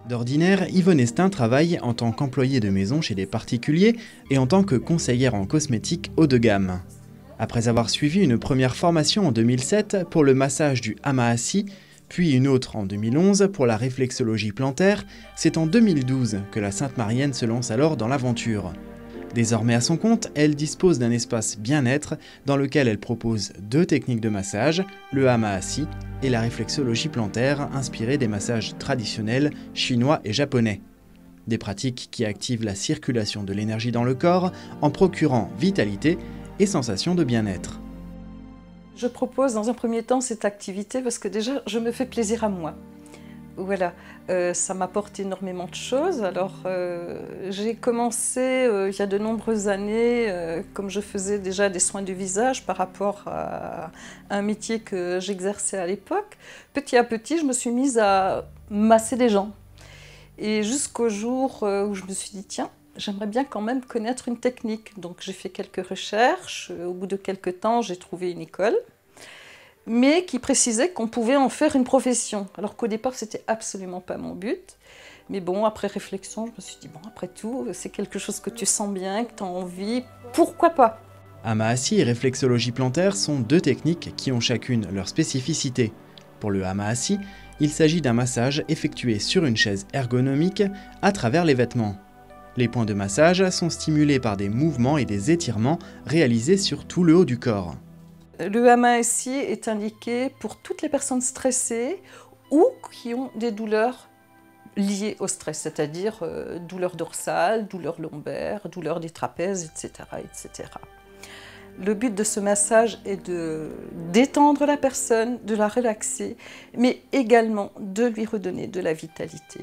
D'ordinaire, Yvonne Estin travaille en tant qu'employée de maison chez des particuliers et en tant que conseillère en cosmétique haut de gamme. Après avoir suivi une première formation en 2007 pour le massage du hama assis, puis une autre en 2011 pour la réflexologie plantaire, c'est en 2012 que la Sainte-Marienne se lance alors dans l'aventure. Désormais à son compte, elle dispose d'un espace bien-être dans lequel elle propose 2 techniques de massage, le hama assis et la réflexologie plantaire inspirée des massages traditionnels chinois et japonais. Des pratiques qui activent la circulation de l'énergie dans le corps en procurant vitalité et sensation de bien-être. Je propose dans un premier temps cette activité parce que déjà je me fais plaisir à moi. Voilà, ça m'apporte énormément de choses. Alors j'ai commencé il y a de nombreuses années, comme je faisais déjà des soins du visage par rapport à un métier que j'exerçais à l'époque. Petit à petit, je me suis mise à masser les gens. Et jusqu'au jour où je me suis dit, tiens, j'aimerais bien quand même connaître une technique. Donc j'ai fait quelques recherches. Au bout de quelques temps, j'ai trouvé une école, mais qui précisait qu'on pouvait en faire une profession. Alors qu'au départ, c'était absolument pas mon but. Mais bon, après réflexion, je me suis dit, bon, après tout, c'est quelque chose que tu sens bien, que tu as envie, pourquoi pas? Hama assis et réflexologie plantaire sont 2 techniques qui ont chacune leur spécificité. Pour le hama assis, il s'agit d'un massage effectué sur une chaise ergonomique à travers les vêtements. Les points de massage sont stimulés par des mouvements et des étirements réalisés sur tout le haut du corps. Le hama assis est indiqué pour toutes les personnes stressées ou qui ont des douleurs liées au stress, c'est-à-dire douleurs dorsales, douleurs lombaires, douleurs des trapèzes, etc., etc. Le but de ce massage est de détendre la personne, de la relaxer, mais également de lui redonner de la vitalité.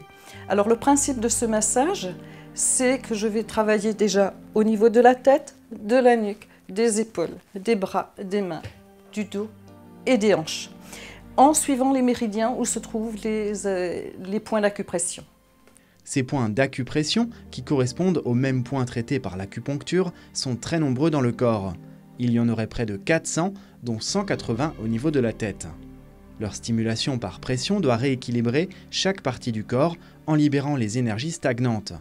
Alors le principe de ce massage, c'est que je vais travailler déjà au niveau de la tête, de la nuque, des épaules, des bras, des mains, du dos et des hanches, en suivant les méridiens où se trouvent les points d'acupression. Ces points d'acupression, qui correspondent aux mêmes points traités par l'acupuncture, sont très nombreux dans le corps. Il y en aurait près de 400, dont 180 au niveau de la tête. Leur stimulation par pression doit rééquilibrer chaque partie du corps en libérant les énergies stagnantes.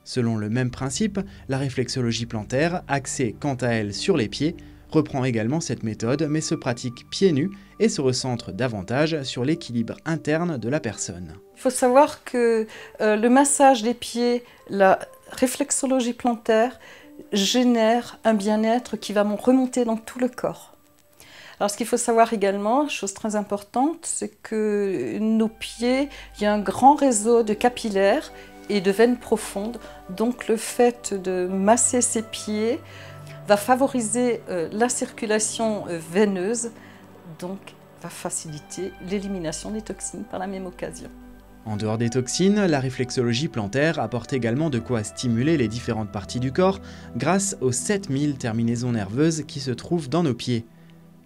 Selon le même principe, la réflexologie plantaire, axée quant à elle sur les pieds, reprend également cette méthode mais se pratique pieds nus et se recentre davantage sur l'équilibre interne de la personne. Il faut savoir que le massage des pieds, la réflexologie plantaire, génère un bien-être qui va remonter dans tout le corps. Alors ce qu'il faut savoir également, chose très importante, c'est que nos pieds, il y a un grand réseau de capillaires et de veines profondes, donc le fait de masser ses pieds va favoriser la circulation veineuse, donc va faciliter l'élimination des toxines par la même occasion. En dehors des toxines, la réflexologie plantaire apporte également de quoi stimuler les différentes parties du corps grâce aux 7000 terminaisons nerveuses qui se trouvent dans nos pieds.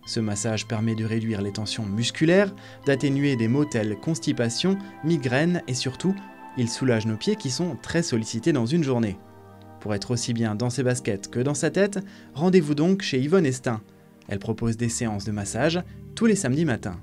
Ce massage permet de réduire les tensions musculaires, d'atténuer des maux tels constipation, migraine et surtout, il soulage nos pieds qui sont très sollicités dans une journée. Pour être aussi bien dans ses baskets que dans sa tête, rendez-vous donc chez Yvonne Estin. Elle propose des séances de massage tous les samedis matins.